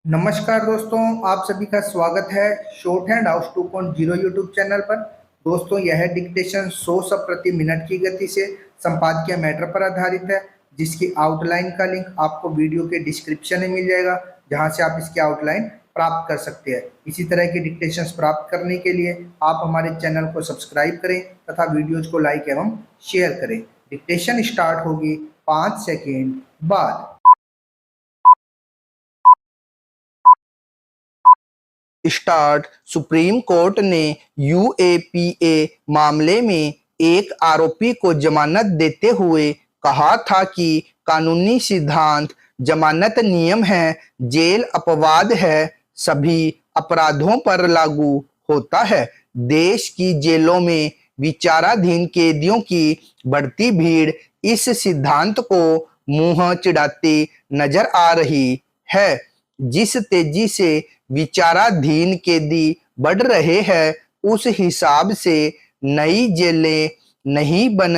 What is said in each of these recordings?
नमस्कार दोस्तों, आप सभी का स्वागत है short hand house 2.0 YouTube channel पर। दोस्तों, यह डिक्टेशन 100 शब्द प्रति मिनट की गति से संपादकीय मैटर पर आधारित है, जिसकी आउटलाइन का लिंक आपको वीडियो के डिस्क्रिप्शन में मिल जाएगा, जहां से आप इसकी आउटलाइन प्राप्त कर सकते हैं। इसी तरह की डिक्टेशंस प्राप्त करने के लिए आप हमारे चैनल को सब्सक्राइब करें तथा वीडियोज को लाइक एवं शेयर करें। डिक्टेशन स्टार्ट होगी 5 सेकेंड बाद। स्टार्ट। सुप्रीम कोर्ट ने यूएपीए मामले में एक आरोपी को जमानत देते हुए कहा था कि कानूनी सिद्धांत जमानत नियम है, जेल अपवाद है, सभी अपराधों पर लागू होता है। देश की जेलों में विचाराधीन कैदियों की बढ़ती भीड़ इस सिद्धांत को मुंह चिढ़ाती नजर आ रही है। जिस तेजी से विचाराधीन कैदी बढ़ रहे हैं, उस हिसाब से नई जेलें नहीं बन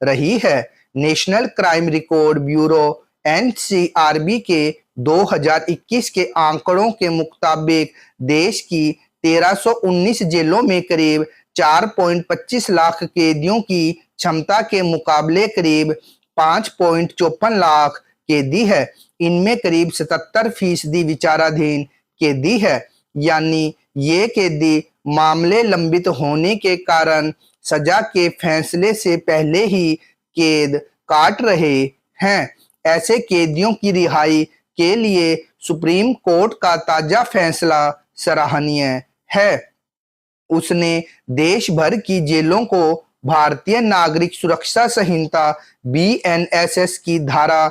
रही है। National crime record bureau NCRB के 2021 के आंकड़ों के मुताबिक देश की 1319 जेलों में करीब 4.25 लाख कैदियों की क्षमता के मुकाबले करीब 5.54 लाख कैदी है। इनमें करीब 77% विचाराधीन कैदी है, यानी ये कैदी मामले लंबित होने के कारण सजा के फैसले से पहले ही कैद काट रहे हैं। ऐसे कैदियों की रिहाई के लिए सुप्रीम कोर्ट का ताजा फैसला सराहनीय है। उसने देश भर की जेलों को भारतीय नागरिक सुरक्षा संहिता बीएनएसएस की धारा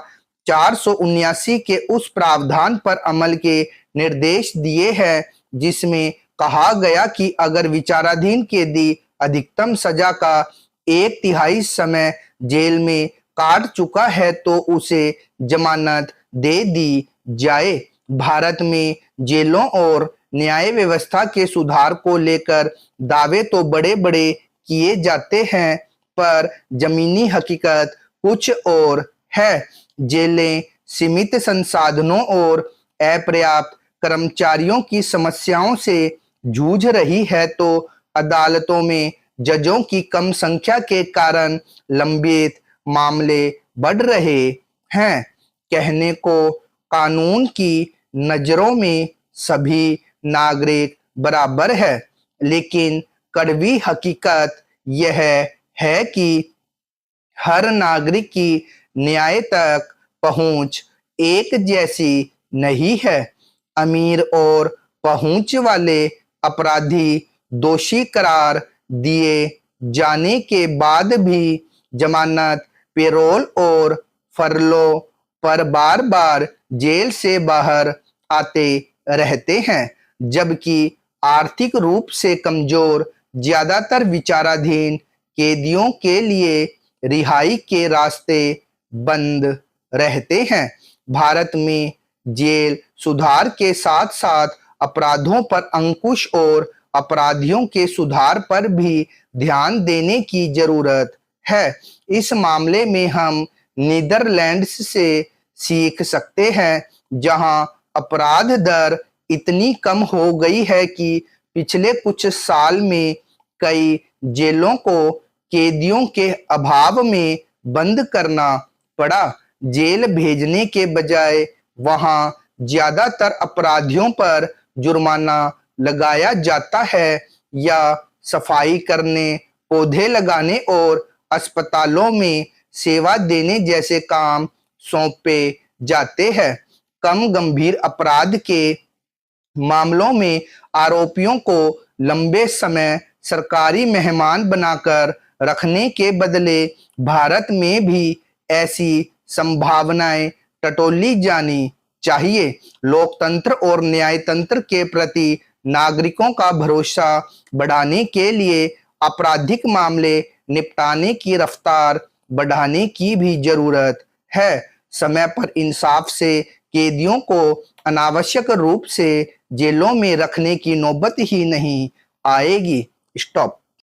479 के उस प्रावधान पर अमल के निर्देश दिए हैं, जिसमें कहा गया कि अगर विचाराधीन कैदी अधिकतम सजा का 1/3 समय जेल में काट चुका है तो उसे जमानत दे दी जाए। भारत में जेलों और न्याय व्यवस्था के सुधार को लेकर दावे तो बड़े बड़े किए जाते हैं, पर जमीनी हकीकत कुछ और है। जेलें सीमित संसाधनों और अपर्याप्त कर्मचारियों की समस्याओं से जूझ रही है, तो अदालतों में जजों की कम संख्या के कारण लंबित मामले बढ़ रहे हैं। कहने को कानून की नजरों में सभी नागरिक बराबर है, लेकिन कड़वी हकीकत यह है कि हर नागरिक की न्याय तक पहुंच एक जैसी नहीं है। अमीर और पहुंच वाले अपराधी दोषी करार दिए जाने के बाद भी जमानत, पैरोल और फरलो पर बार बार जेल से बाहर आते रहते हैं, जबकि आर्थिक रूप से कमजोर ज्यादातर विचाराधीन कैदियों के लिए रिहाई के रास्ते बंद रहते हैं। भारत में जेल सुधार के साथ साथ अपराधों पर अंकुश और अपराधियों के सुधार पर भी ध्यान देने की जरूरत है। इस मामले में हम नीदरलैंड्स से सीख सकते हैं, जहां अपराध दर इतनी कम हो गई है कि पिछले कुछ साल में कई जेलों को कैदियों के अभाव में बंद करना पड़ा। जेल भेजने के बजाय वहां ज्यादातर अपराधियों पर जुर्माना लगाया जाता है या सफाई करने, पौधे लगाने और अस्पतालों में सेवा देने जैसे काम सौंपे जाते हैं। कम गंभीर अपराध के मामलों में आरोपियों को लंबे समय सरकारी मेहमान बनाकर रखने के बदले भारत में भी ऐसी संभावनाएं टटोली जानी चाहिए। लोकतंत्र और न्यायतंत्र के प्रति नागरिकों का भरोसा बढ़ाने के लिए आपराधिक मामले निपटाने की रफ्तार बढ़ाने की भी जरूरत है। समय पर इंसाफ से कैदियों को अनावश्यक रूप से जेलों में रखने की नौबत ही नहीं आएगी। स्टॉप।